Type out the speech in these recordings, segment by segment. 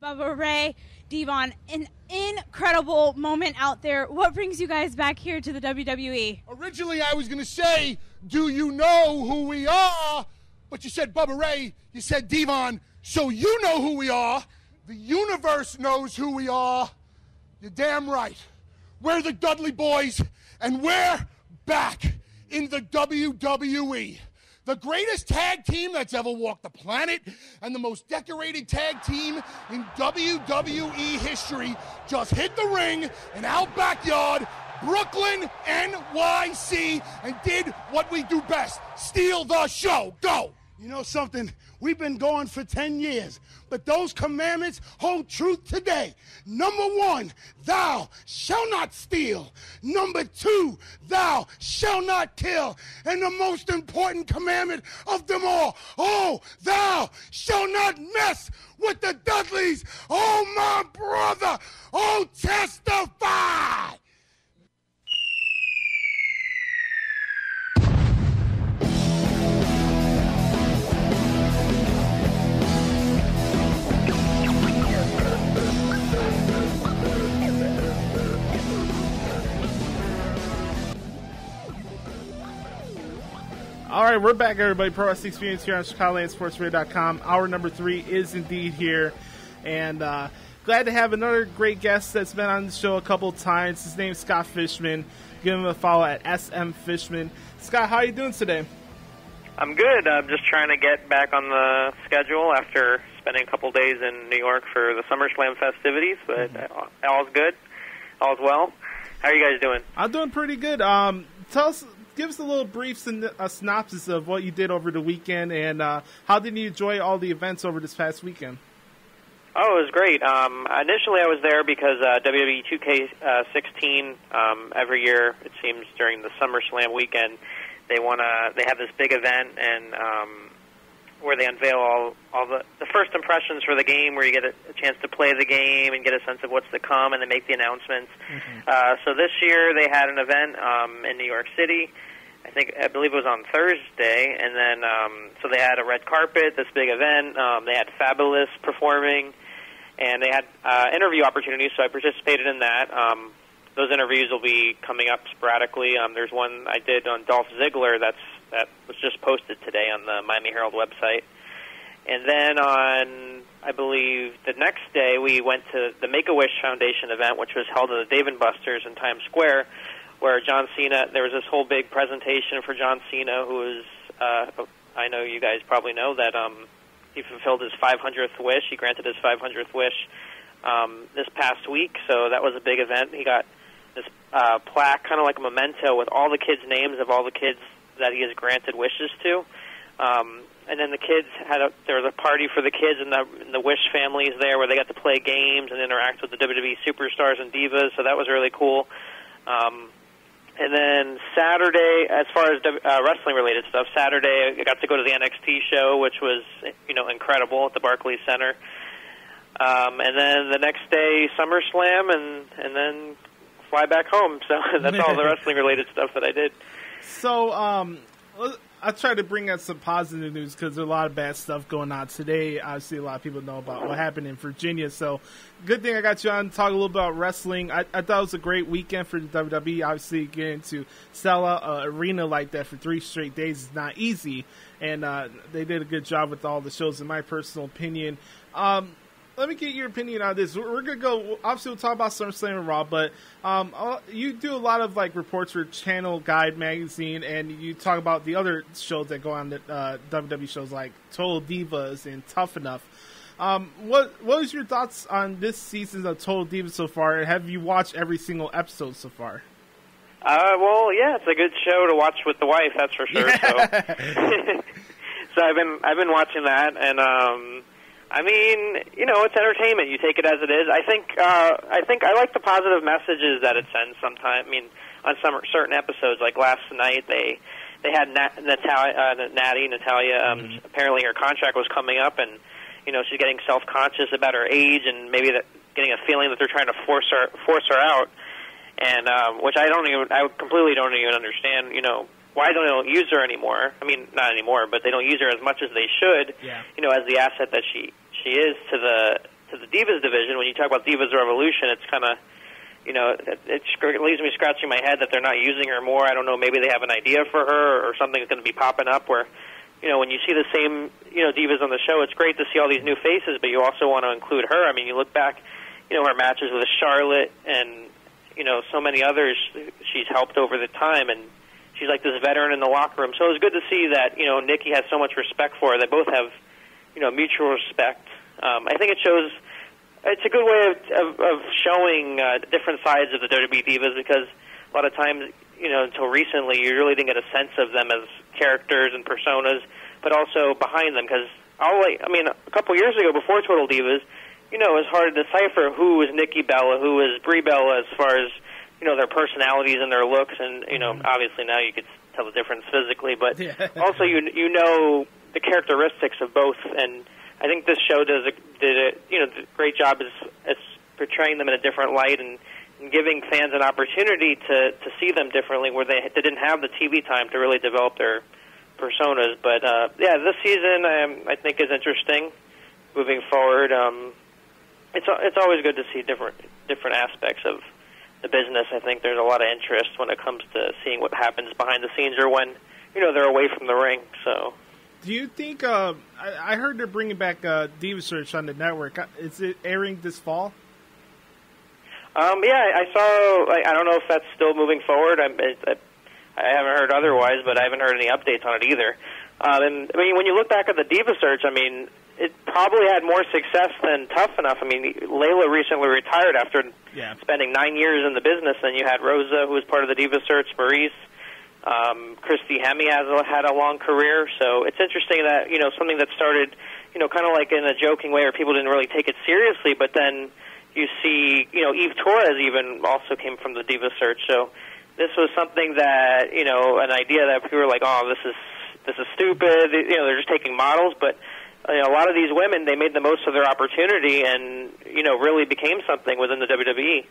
Bubba Ray, Devon, an incredible moment out there. What brings you guys back here to the WWE? Originally, I was going to say, do you know who we are? But you said Bubba Ray, you said Devon, so you know who we are. The universe knows who we are. You're damn right. We're the Dudley Boys, and we're back in the WWE. The greatest tag team that's ever walked the planet and the most decorated tag team in WWE history just hit the ring in our backyard, Brooklyn, NYC, and did what we do best, steal the show. Go! You know something? We've been going for 10 years, but those commandments hold truth today. Number 1, thou shalt not steal. Number 2, thou shalt not kill. And the most important commandment of them all, oh, thou shalt not mess with the Dudleys. Oh, my brother, oh, testify. All right, we're back, everybody. Pro Wrestling Experience here on ChicagolandSportsRadio.com. Hour number 3 is indeed here, and glad to have another great guest that's been on the show a couple of times. His name is Scott Fishman. Give him a follow at SM Fishman. Scott, how are you doing today? I'm good. I'm just trying to get back on the schedule after spending a couple of days in New York for the SummerSlam festivities, but all's good. All's well. How are you guys doing? I'm doing pretty good. Give us a little brief synopsis of what you did over the weekend, and how did you enjoy all the events over this past weekend? Oh, it was great. Initially, I was there because WWE 2K16 every year, it seems, during the SummerSlam weekend, they have this big event and where they unveil all the first impressions for the game, where you get a chance to play the game and get a sense of what's to come, and they make the announcements. So this year they had an event in New York City. I believe it was on Thursday, and then so they had a red carpet, this big event. They had Fabulous performing, and they had interview opportunities, so I participated in that. Those interviews will be coming up sporadically. There's one I did on Dolph Ziggler that was just posted today on the Miami Herald website. And then on, I believe, the next day, we went to the Make-A-Wish Foundation event, which was held at the Dave & Buster's in Times Square, where John Cena, there was this whole big presentation for John Cena, who is, I know you guys probably know that he fulfilled his 500th wish. He granted his 500th wish this past week, so that was a big event. He got this plaque, kind of like a memento, with all the kids' names of all the kids that he has granted wishes to. And then the kids there was a party for the kids and the Wish families there, where they got to play games and interact with the WWE superstars and divas, so that was really cool. And then Saturday, as far as wrestling-related stuff, Saturday I got to go to the NXT show, which was, incredible at the Barclays Center. And then the next day, SummerSlam, and then fly back home. So that's all the wrestling-related stuff that I did. So I try to bring out some positive news because there's a lot of bad stuff going on today. Obviously, a lot of people know about what happened in Virginia. So good thing I got you on to talk a little about wrestling. I thought it was a great weekend for the WWE. Obviously, getting to sell out an arena like that for 3 straight days is not easy. And they did a good job with all the shows, in my personal opinion. Let me get your opinion on this. We're going to go, obviously we'll talk about SummerSlam and Raw, but you do a lot of reports for Channel Guide magazine, and you talk about the other shows that go on, the WWE shows like Total Divas and Tough Enough. What was your thoughts on this season of Total Divas so far? Have you watched every single episode so far? Well, yeah, it's a good show to watch with the wife, that's for sure. Yeah. So I've been watching that, and it's entertainment. You take it as it is. I think I like the positive messages that it sends sometimes. I mean, on some certain episodes, like last night, they had Natalia. Apparently, her contract was coming up, and she's getting self-conscious about her age, and maybe getting a feeling that they're trying to force her out, and which I completely don't even understand. Why don't they use her anymore? I mean, not anymore, but they don't use her as much as they should. Yeah. As the asset that she is to to the Divas division. When you talk about Divas Revolution, it's kind of, it leaves me scratching my head that they're not using her more. I don't know, maybe they have an idea for her or something's going to be popping up where, when you see the same, Divas on the show, it's great to see all these new faces, but you also want to include her. I mean, you look back, her matches with Charlotte and, so many others she's helped over the time, and she's like this veteran in the locker room. So it was good to see that, Nikki has so much respect for her. They both have, mutual respect. I think it shows, it's a good way of showing different sides of the WWE Divas, because a lot of times, until recently, you really didn't get a sense of them as characters and personas, but also behind them, because, a couple years ago, before Total Divas, it was hard to decipher who was Nikki Bella, who was Brie Bella, as far as, their personalities and their looks, and, obviously now you could tell the difference physically, but also you know the characteristics of both, and I think this show did a great job as portraying them in a different light and giving fans an opportunity to see them differently, where they didn't have the TV time to really develop their personas. But this season I think is interesting moving forward. It's always good to see different aspects of the business. I think there's a lot of interest when it comes to seeing what happens behind the scenes or when they're away from the ring. So, do you think? I heard they're bringing back Diva Search on the network. Is it airing this fall? I saw. I don't know if that's still moving forward. I haven't heard otherwise, but I haven't heard any updates on it either. And when you look back at the Diva Search, it probably had more success than Tough Enough. Layla recently retired after spending 9 years in the business, and you had Rosa, who was part of the Diva Search, Maurice, Christy Hemme had a long career. So it's interesting that, something that started, kind of like in a joking way where people didn't really take it seriously, but then you see, Eve Torres even also came from the Diva Search. So this was something that, an idea that people were like, oh, this is stupid. They're just taking models, but a lot of these women, they made the most of their opportunity and, really became something within the WWE.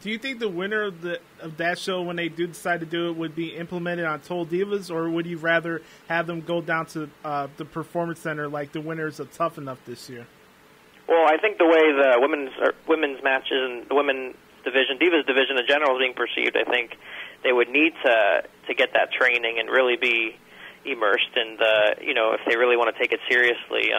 Do you think the winner of that show, when they do decide to do it, would be implemented on Total Divas, or would you rather have them go down to the Performance Center like the winners of Tough Enough this year? Well, I think the way the women's matches and the women's division, Divas division in general, is being perceived, I think they would need to get that training and really be immersed in if they really want to take it seriously.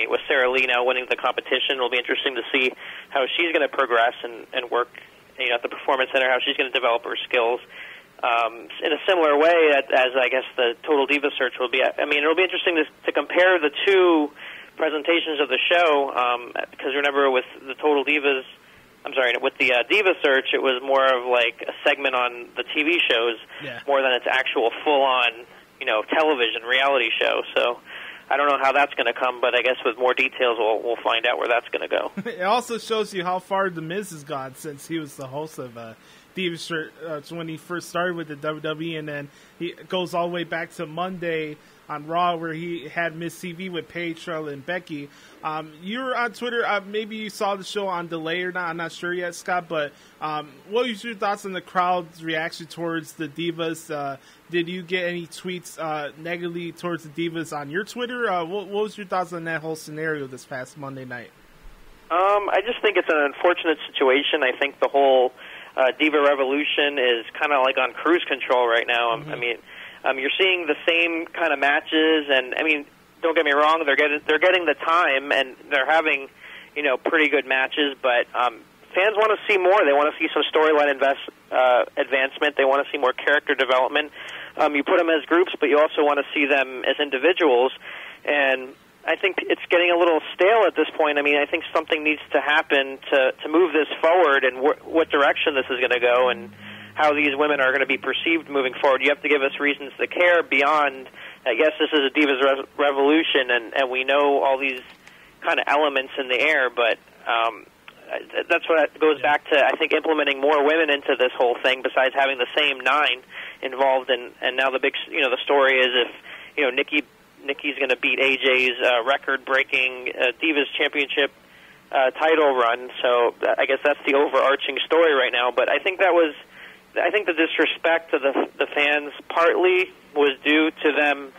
With Sarah Lee now winning the competition, it'll be interesting to see how she's going to progress and work at the Performance Center, how she's going to develop her skills. In a similar way as I guess the Total Diva Search will be. It'll be interesting to compare the two presentations of the show, because remember with the Total Divas, with the Diva Search, it was more of like a segment on the TV shows more than its actual full-on, television reality show. So I don't know how that's going to come, but I guess with more details, we'll find out where that's going to go. It also shows you how far The Miz has gone since he was the host of Diva Search when he first started with the WWE, and then he goes all the way back to Monday on Raw, where he had Miss TV with Paige, Charlotte, and Becky. You were on Twitter. Maybe you saw the show on delay or not. I'm not sure yet, Scott. But what was your thoughts on the crowd's reaction towards the Divas? Did you get any tweets negatively towards the Divas on your Twitter? What was your thoughts on that whole scenario this past Monday night? I just think it's an unfortunate situation. I think the whole Diva Revolution is kind of like on cruise control right now. Mm-hmm. You're seeing the same kind of matches, and don't get me wrong, they're getting the time, and they're having pretty good matches. But fans want to see more. They want to see some storyline advancement. They want to see more character development. You put them as groups, but you also want to see them as individuals. And I think it's getting a little stale at this point. I think something needs to happen to move this forward, and what direction this is going to go, and how these women are going to be perceived moving forward. You have to give us reasons to care beyond, yes, this is a Divas Revolution, and we know all these kind of elements in the air, but that's what goes back to, I think, implementing more women into this whole thing, besides having the same 9 involved. And now the big, the story is if, Nikki's going to beat AJ's record-breaking Divas Championship title run. So I guess that's the overarching story right now. But I think the disrespect to the fans partly was due to them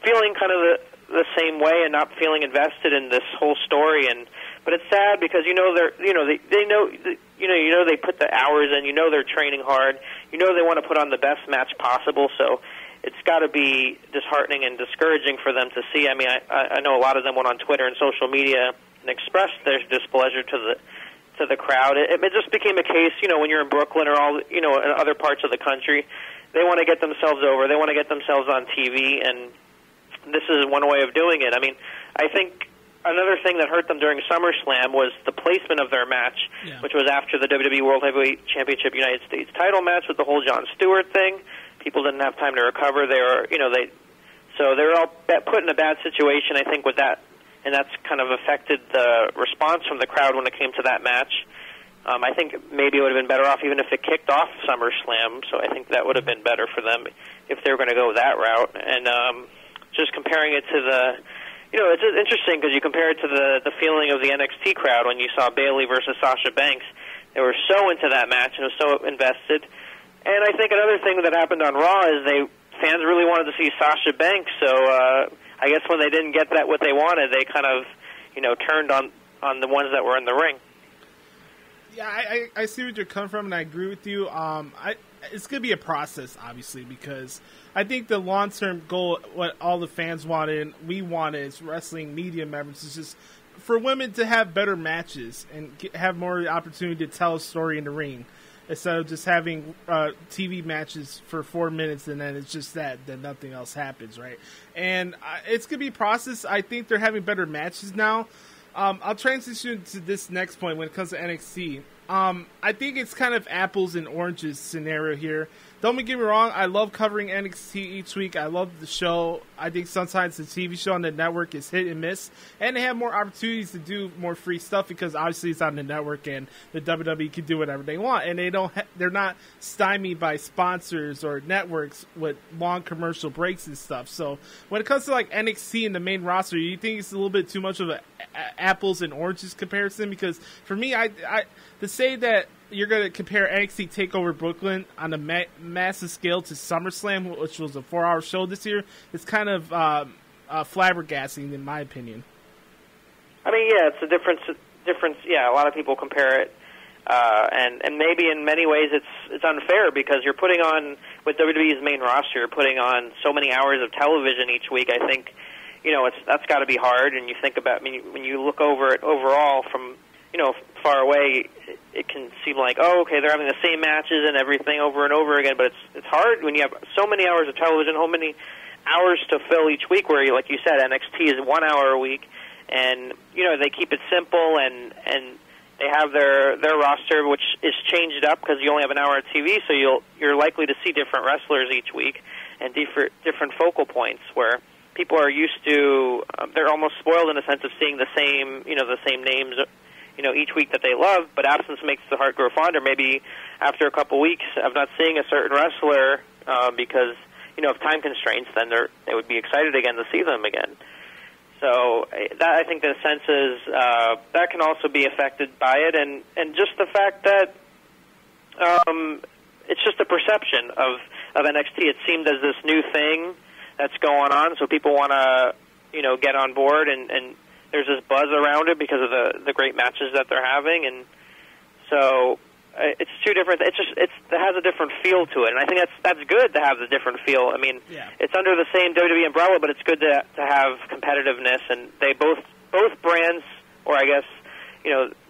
feeling kind of the same way and not feeling invested in this whole story, and But it's sad because they know they put the hours in. They're training hard. They want to put on the best match possible. So it's got to be disheartening and discouraging for them to see. I mean, I know a lot of them went on Twitter and social media and expressed their displeasure to the crowd. It just became a case, when you're in Brooklyn or in other parts of the country, they want to get themselves over. They want to get themselves on TV, and this is one way of doing it. I mean, I think another thing that hurt them during SummerSlam was the placement of their match, which was after the WWE World Heavyweight Championship United States title match with the whole Jon Stewart thing. People didn't have time to recover. They were all put in a bad situation, I think, with that, and that's kind of affected the response from the crowd when it came to that match. I think maybe it would have been better off even if it kicked off SummerSlam, so I think that would have been better for them if they were going to go that route. And just comparing it to the... it's interesting because you compare it to the feeling of the NXT crowd when you saw Bayley versus Sasha Banks. They were so into that match and was so invested. And I think another thing that happened on Raw is fans really wanted to see Sasha Banks, so I guess when they didn't get what they wanted, they kind of, turned on the ones that were in the ring. Yeah, I see what you're coming from, and I agree with you. It's going to be a process, obviously, because I think the long-term goal, what all the fans wanted and we wanted as wrestling media members, is just for women to have better matches and have more opportunity to tell a story in the ring instead of just having TV matches for 4 minutes and then it's just then nothing else happens, right? And it's going to be a process. I think they're having better matches now. I'll transition to this next point when it comes to NXT. I think it's kind of apples and oranges scenario here. Don't get me wrong, I love covering NXT each week. I love the show. I think sometimes the TV show on the network is hit and miss, and they have more opportunities to do more free stuff because obviously it's on the network and the WWE can do whatever they want, and they're not stymied by sponsors or networks with long commercial breaks and stuff. So when it comes to like NXT and the main roster, you think it's a little bit too much of a apples and oranges comparison? Because for me, I to say that you're going to compare NXT TakeOver Brooklyn on a massive scale to SummerSlam, which was a 4-hour show this year, it's kind of flabbergasting in my opinion. I mean, yeah, it's a difference. Yeah, a lot of people compare it, and maybe in many ways it's unfair because you're putting on, with WWE's main roster, you're putting on so many hours of television each week. I think, that's got to be hard. And you think about, when you look over it overall from, far away, it can seem like, okay, they're having the same matches and everything over and over again, but it's hard when you have so many hours of television, so many hours to fill each week, where, like you said, NXT is 1 hour a week, and, they keep it simple, and they have their roster, which is changed up because you only have an hour of TV, so you're likely to see different wrestlers each week and different focal points where people are used to, they're almost spoiled in a sense of seeing the same names, each week that they love, but absence makes the heart grow fonder. Maybe after a couple weeks of not seeing a certain wrestler because, of time constraints, then they would be excited again to see them again. So that, I think, the sense is that can also be affected by it, and just the fact that it's just a perception of NXT. It seemed as this new thing that's going on, so people want to, get on board, and there's this buzz around it because of the great matches that they're having, and so it's two different. It has a different feel to it, and I think that's good to have the different feel. I mean, It's under the same WWE umbrella, but it's good to have competitiveness, and they both brands, or I guess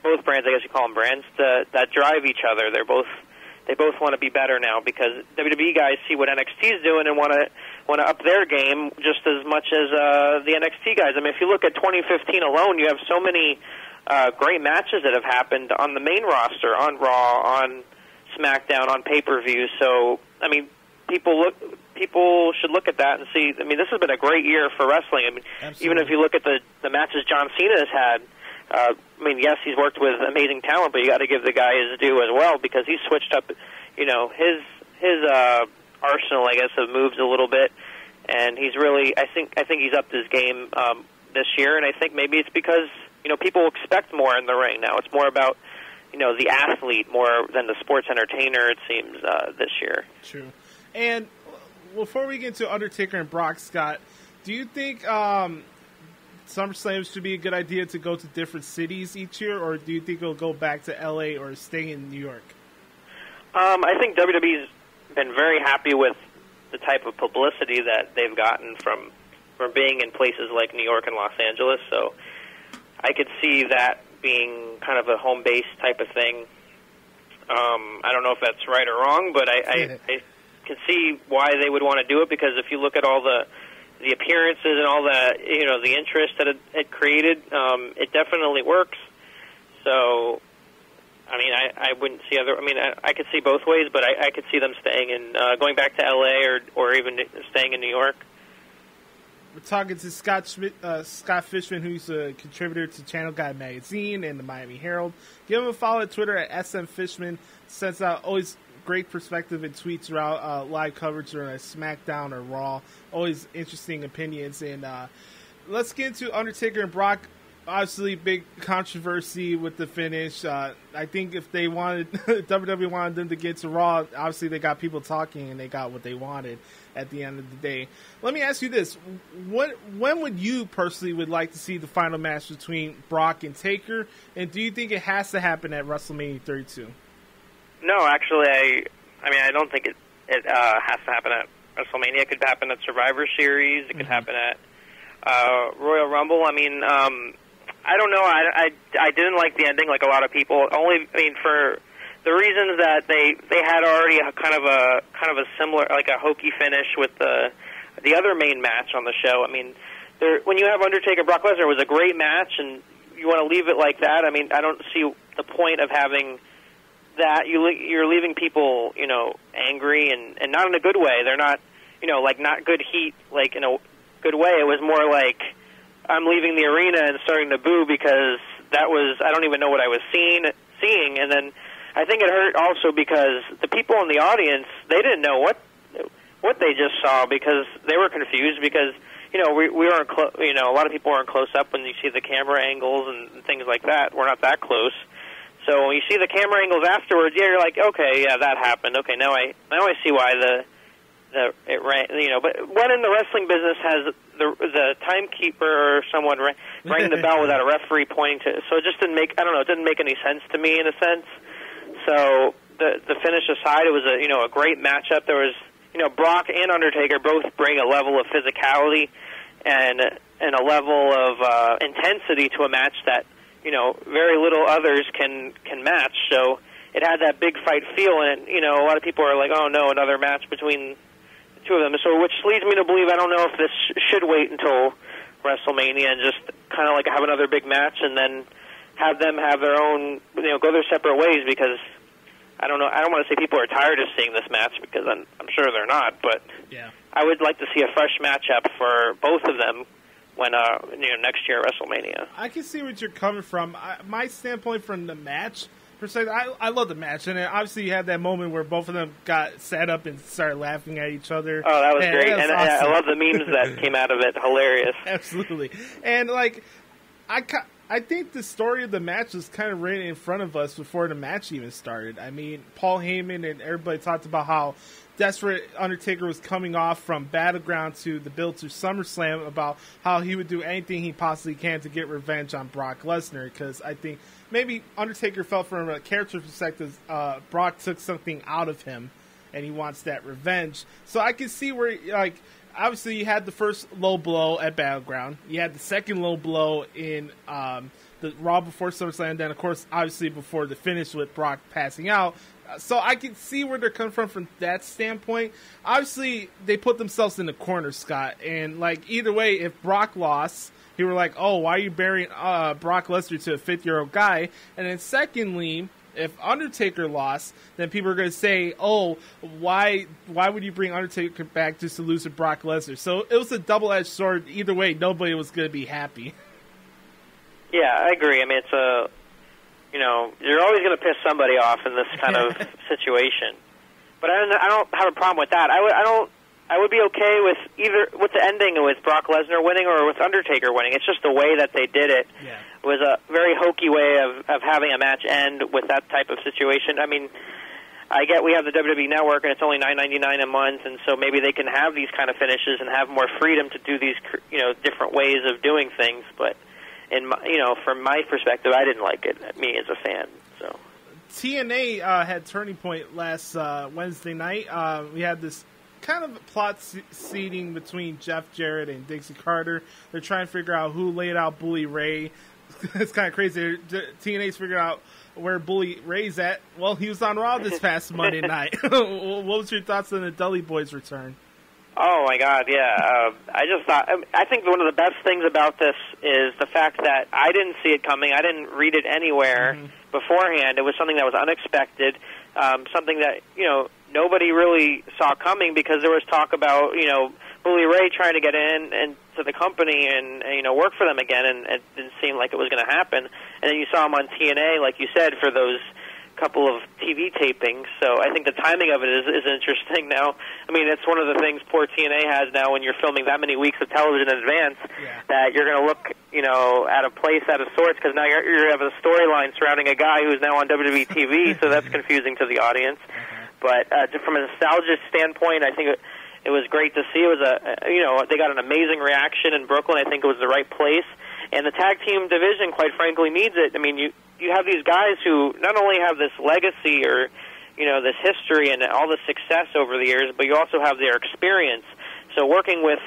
both brands. I guess you call them brands that drive each other. They both want to be better now because WWE guys see what NXT is doing and want to up their game just as much as the NXT guys. I mean, if you look at 2015 alone, you have so many great matches that have happened on the main roster, on Raw, on SmackDown, on pay-per-view. So, I mean, people should look at that and see. I mean, this has been a great year for wrestling. I mean, Absolutely. Even if you look at the matches John Cena has had. I mean, yes, he's worked with amazing talent, but you got to give the guy his due as well because he's switched up, his arsenal, I guess, of moves a little bit, and he's really, I think he's upped his game this year, and I think maybe it's because people expect more in the ring now. It's more about the athlete more than the sports entertainer. It seems this year. True. And before we get to Undertaker and Brock, Scott, do you think SummerSlam should be a good idea to go to different cities each year, or do you think it'll go back to LA or stay in New York? I think WWE's been very happy with the type of publicity that they've gotten from being in places like New York and Los Angeles. So I could see that being kind of a home base type of thing. I don't know if that's right or wrong, but I can see why they would want to do it, because if you look at all the appearances and all the the interest that it created, it definitely works. So, I mean, I wouldn't see other. I mean, I could see both ways, but I could see them staying in going back to LA or even staying in New York. We're talking to Scott Fishman, who's a contributor to Channel Guy Magazine and the Miami Herald. Give him a follow on Twitter at SMFishman. Sends out always great perspective and tweets throughout live coverage during a SmackDown or Raw. Always interesting opinions. And let's get into Undertaker and Brock. Obviously, big controversy with the finish. I think if they wanted, WWE wanted them to get to Raw, obviously they got people talking and they got what they wanted at the end of the day. Let me ask you this. When would you personally would like to see the final match between Brock and Taker? And do you think it has to happen at WrestleMania 32? No, actually, I don't think it has to happen at WrestleMania. It could happen at Survivor Series. It could happen at Royal Rumble. I mean, I don't know. I didn't like the ending, like a lot of people. For the reasons that they had already a kind of a similar, like a hokey finish with the other main match on the show. I mean, when you have Undertaker Brock Lesnar, it was a great match, and you want to leave it like that. I mean, I don't see the point of having that. You're leaving people, angry and not in a good way. They're not, like not good heat, like in a good way. It was more like I'm leaving the arena and starting to boo because I don't even know what I was seeing, and then I think it hurt also because the people in the audience, they didn't know what they just saw, because they were confused because we weren't a lot of people weren't close up when you see the camera angles and things like that. We're not that close. So when you see the camera angles afterwards, you're like, okay, yeah, that happened. Okay, now I see why it ran. But when in the wrestling business has the timekeeper or someone rang the bell without a referee pointing to it, so it just didn't make. I don't know. It didn't make any sense to me in a sense. So the finish aside, it was a great matchup. There was Brock and Undertaker both bring a level of physicality and a level of intensity to a match that very little others can match. So it had that big fight feel, and a lot of people are like, oh no, another match between the two of them. So which leads me to believe I don't know if this should wait until WrestleMania and just kind of like have another big match and then have them have their own, go their separate ways, because I don't know. I don't want to say people are tired of seeing this match, because I'm sure they're not. But yeah, I would like to see a fresh matchup for both of them when next year at WrestleMania. I can see what you're coming from. My standpoint from the match perspective, I love the match, and obviously you had that moment where both of them got set up and started laughing at each other. Oh, that was great, that was and awesome. I love the memes that came out of it. Hilarious. Absolutely, and like I think the story of the match was kind of right in front of us before the match even started. I mean, Paul Heyman and everybody talked about how desperate Undertaker was coming off from Battleground to the build to SummerSlam, about how he would do anything he possibly can to get revenge on Brock Lesnar, because I think maybe Undertaker felt from a character perspective, Brock took something out of him and he wants that revenge. So I can see where, like, obviously you had the first low blow at Battleground, you had the second low blow in the Raw before SummerSlam, and then of course obviously before the finish with Brock passing out. So I can see where they're coming from that standpoint. Obviously, they put themselves in the corner, Scott. And, like, either way, if Brock lost, he were like, oh, why are you burying Brock Lesnar to a 50-year-old guy? And then secondly, if Undertaker lost, then people are going to say, oh, why would you bring Undertaker back just to lose to Brock Lesnar? So it was a double-edged sword. Either way, nobody was going to be happy. Yeah, I agree. I mean, it's a... you're always going to piss somebody off in this kind of situation. But I don't have a problem with that. I would be okay with either with the ending with Brock Lesnar winning or with Undertaker winning. It's just the way that they did it was a very hokey way of having a match end with that type of situation. I mean, I get we have the WWE Network, and it's only $9.99 a month, and so maybe they can have these kind of finishes and have more freedom to do these, different ways of doing things. But from my perspective, I didn't like it. Me as a fan. So TNA had Turning Point last Wednesday night. We had this kind of plot seeding between Jeff Jarrett and Dixie Carter. They're trying to figure out who laid out Bully Ray. It's kind of crazy. TNA's figured out where Bully Ray's at. Well, he was on Raw this past Monday night. What was your thoughts on the Dudley Boys' return? Oh my God, yeah. I think one of the best things about this is the fact that I didn't see it coming. I didn't read it anywhere beforehand. It was something that was unexpected, something that nobody really saw coming, because there was talk about Bully Ray trying to get in to the company and work for them again, and it didn't seem like it was going to happen. And then you saw him on TNA, like you said, for those couple of TV tapings. So I think the timing of it is interesting now. I mean, it's one of the things poor TNA has now when you're filming that many weeks of television in advance, that you're going to look, at a place out of sorts, because now you have a storyline surrounding a guy who's now on WWE TV, so that's confusing to the audience. But from a nostalgia standpoint, I think it was great to see. It was they got an amazing reaction in Brooklyn. I think it was the right place. And the tag team division, quite frankly, needs it. I mean, you have these guys who not only have this legacy or, this history and all the success over the years, but you also have their experience. So working with,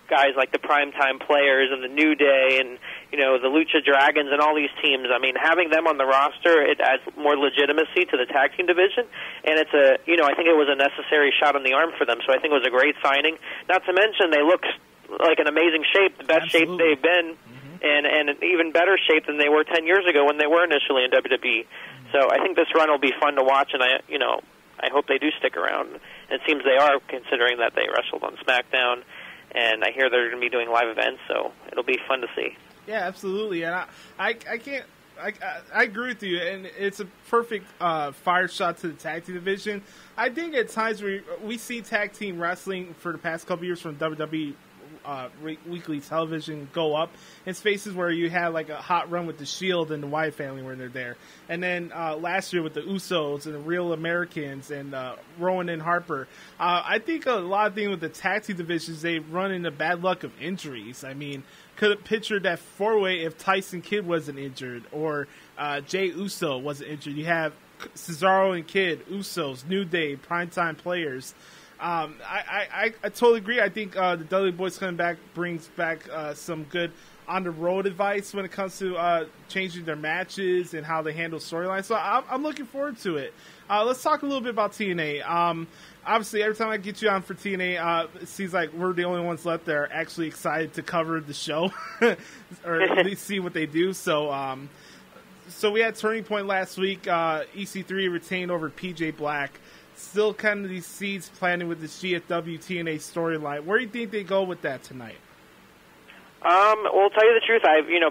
guys like the Primetime Players and the New Day and, the Lucha Dragons and all these teams, I mean, having them on the roster, it adds more legitimacy to the tag team division. And it's I think it was a necessary shot in the arm for them. So I think it was a great signing. Not to mention they look like an amazing shape, the best shape they've been. And in even better shape than they were 10 years ago when they were initially in WWE. So I think this run will be fun to watch, and I hope they do stick around. And it seems they are, considering that they wrestled on SmackDown, and I hear they're going to be doing live events, so it'll be fun to see. Yeah, absolutely, and I agree with you, and it's a perfect fire shot to the tag team division. I think at times we see tag team wrestling for the past couple years from WWE weekly television go up in spaces where you had like a hot run with the Shield and the Wyatt family when they're there, and then last year with the Usos and the Real Americans and Rowan and Harper. I think a lot of things with the tag team divisions, they run into bad luck of injuries. I mean, could have pictured that four-way if Tyson Kidd wasn't injured or Jay Uso wasn't injured. You have Cesaro and Kidd, Usos, New Day, Primetime Players. I totally agree. I think the Dudley Boys coming back brings back some good on-the-road advice when it comes to changing their matches and how they handle storylines. So I'm looking forward to it. Let's talk a little bit about TNA. Obviously, every time I get you on for TNA, it seems like we're the only ones left that are actually excited to cover the show or at least see what they do. So we had Turning Point last week. EC3 retained over PJ Black. Still kind of these seeds planted with this GFW TNA storyline. Where do you think they go with that tonight? Well, tell you the truth,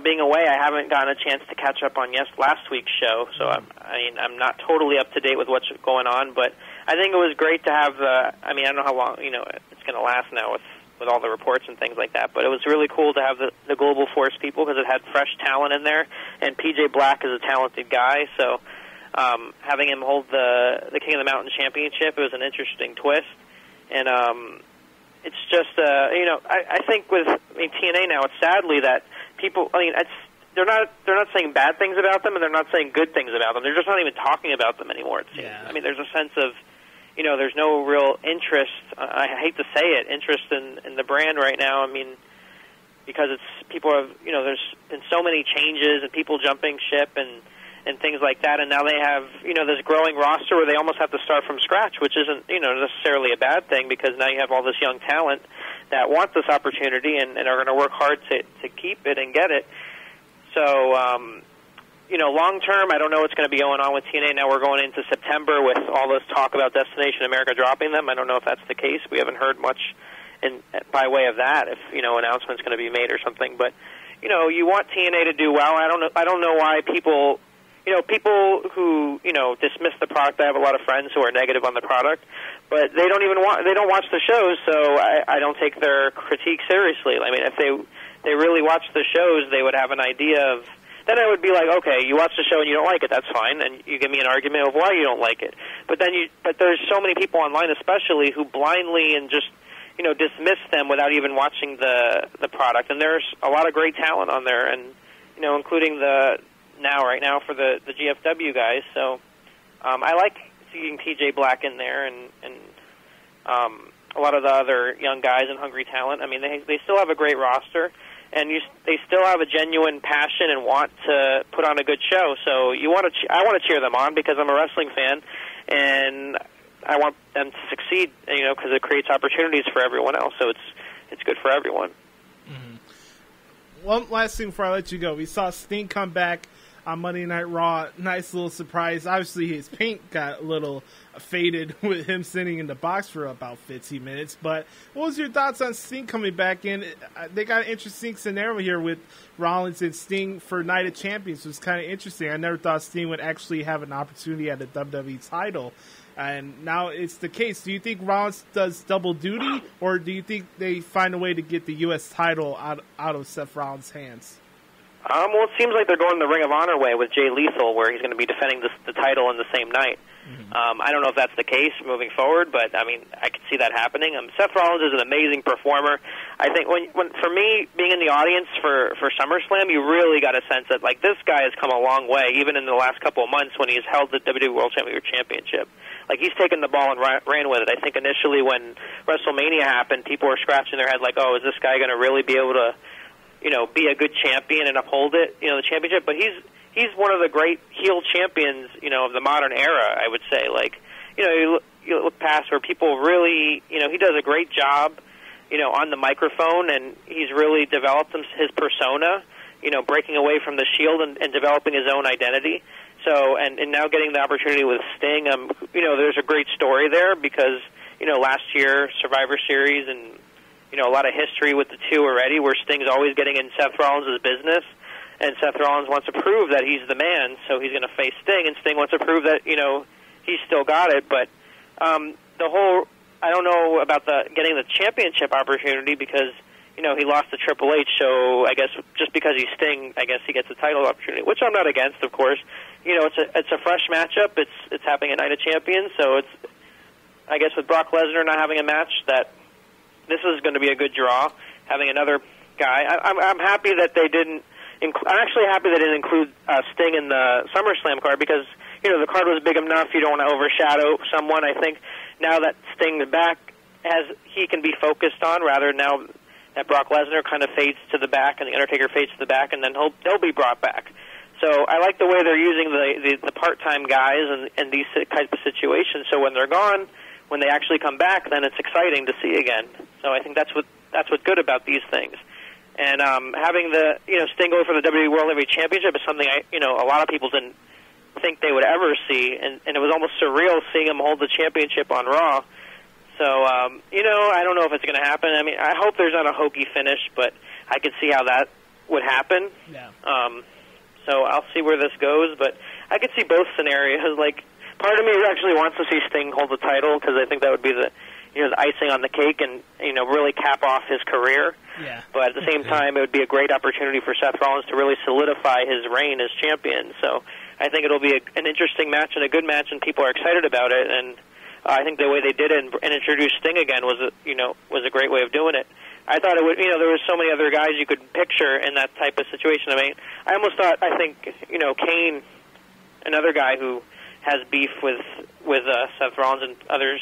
being away, I haven't gotten a chance to catch up on last week's show, so I'm not totally up to date with what's going on, but I think it was great to have I don't know how long, it's going to last now with all the reports and things like that, but it was really cool to have the Global Force people because it had fresh talent in there, and PJ Black is a talented guy, so having him hold the King of the Mountain Championship, it was an interesting twist. And it's just, I think with TNA now, it's sadly that people, they're not saying bad things about them, and they're not saying good things about them. They're just not even talking about them anymore, it seems. Yeah. There's a sense of, there's no real interest, I hate to say it, interest in the brand right now. Because people have, there's been so many changes and people jumping ship and things like that, and now they have, this growing roster where they almost have to start from scratch, which isn't, necessarily a bad thing, because now you have all this young talent that want this opportunity and are going to work hard to keep it and get it. So, long term, I don't know what's going to be going on with TNA. Now we're going into September with all this talk about Destination America dropping them. I don't know if that's the case. We haven't heard much by way of that, if, announcement's going to be made or something. But, you want TNA to do well. I don't know why people... people who, dismiss the product, I have a lot of friends who are negative on the product, but they don't watch the shows, so I don't take their critique seriously. If they really watched the shows, they would have an idea of then I would be like, okay, you watch the show and you don't like it, that's fine, and you give me an argument of why you don't like it. But there's so many people online, especially, who blindly and just dismiss them without even watching the product. And there's a lot of great talent on there, and including right now for the GFW guys. So I like seeing TJ Black in there, and a lot of the other young guys and hungry talent. I mean, they still have a great roster, and they still have a genuine passion and want to put on a good show. So I want to cheer them on because I'm a wrestling fan, and I want them to succeed, because it creates opportunities for everyone else. So it's good for everyone. Mm-hmm. One last thing before I let you go. We saw Sting come back on Monday Night Raw. Nice little surprise. Obviously, his paint got a little faded with him sitting in the box for about 15 minutes. But what was your thoughts on Sting coming back in? They got an interesting scenario here with Rollins and Sting for Night of Champions. It was kind of interesting. I never thought Sting would actually have an opportunity at the WWE title. And now it's the case. Do you think Rollins does double duty, or do you think they find a way to get the U.S. title out of Seth Rollins' hands? Well, it seems like they're going the Ring of Honor way with Jay Lethal, where he's going to be defending the title in the same night. Mm-hmm. I don't know if that's the case moving forward, but I mean, I could see that happening. Seth Rollins is an amazing performer. I think when for me, being in the audience for SummerSlam, you really got a sense that like this guy has come a long way, even in the last couple of months when he's held the WWE World Championship. Like, he's taken the ball and ran with it. I think initially when WrestleMania happened, people were scratching their head like, oh, is this guy going to really be able to, be a good champion and uphold it, the championship? But he's one of the great heel champions, of the modern era, I would say. Like, you look past where people really, he does a great job, on the microphone, and he's really developed his persona, breaking away from the Shield and developing his own identity. So, and now getting the opportunity with Sting, there's a great story there because, last year, Survivor Series and, a lot of history with the two already where Sting's always getting in Seth Rollins' business, and Seth Rollins wants to prove that he's the man, so he's going to face Sting, and Sting wants to prove that, he's still got it. But I don't know about getting the championship opportunity because, he lost to Triple H, so I guess just because he's Sting, I guess he gets a title opportunity, which I'm not against, of course. It's a fresh matchup. It's happening at Night of Champions, so it's, I guess with Brock Lesnar not having a match, that this is going to be a good draw. Having another guy, I'm happy that they didn't. I'm actually happy they didn't include Sting in the SummerSlam card because the card was big enough. You don't want to overshadow someone. I think now that Sting's back, he can be focused on rather now that Brock Lesnar kind of fades to the back and the Undertaker fades to the back, and then they'll be brought back. So I like the way they're using the part-time guys in these types of situations. So when they're gone, when they actually come back, then it's exciting to see again. So I think that's what's good about these things. And having the Sting go for the WWE World Heavyweight Championship is something a lot of people didn't think they would ever see, and it was almost surreal seeing him hold the championship on Raw. So I don't know if it's going to happen. I mean, I hope there's not a hokey finish, but I could see how that would happen. Yeah. So I'll see where this goes, but I could see both scenarios. Like, part of me actually wants to see Sting hold the title because I think that would be the icing on the cake and really cap off his career. Yeah. But at the same time, it would be a great opportunity for Seth Rollins to really solidify his reign as champion. So I think it'll be an interesting match and a good match, and people are excited about it. And I think the way they did it and introduced Sting again was a great way of doing it. I thought it would, there were so many other guys you could picture in that type of situation. I mean, I think Kane, another guy who has beef with Seth Rollins and others,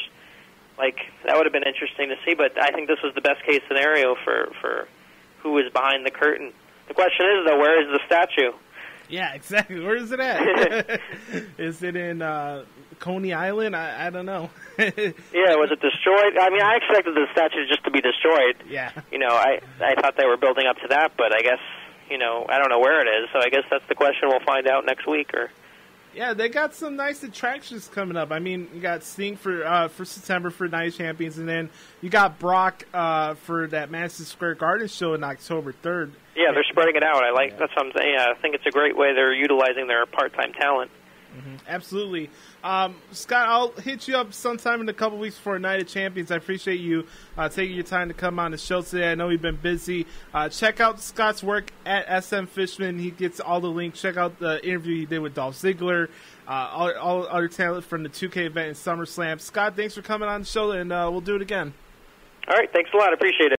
like, that would have been interesting to see, but I think this was the best case scenario for who is behind the curtain. The question is, though, where is the statue? Yeah, exactly. Where is it at? Is it in Coney Island? I don't know. Yeah, was it destroyed? I mean, I expected the statue just to be destroyed. Yeah. I thought they were building up to that, but I guess, I don't know where it is, so I guess that's the question we'll find out next week. Yeah, they got some nice attractions coming up. I mean, you got Sting for September for Night of Champions, and then you got Brock for that Madison Square Garden show on October 3rd. Yeah, they're spreading it out. That's what I'm saying. Yeah, I think it's a great way they're utilizing their part-time talent. Absolutely. Scott, I'll hit you up sometime in a couple weeks for a Night of Champions. I appreciate you taking your time to come on the show today. I know you've been busy. Check out Scott's work at SM Fishman. He gets all the links. Check out the interview he did with Dolph Ziggler, all other talent from the 2K event in SummerSlam. Scott, thanks for coming on the show, and we'll do it again. All right, thanks a lot. Appreciate it.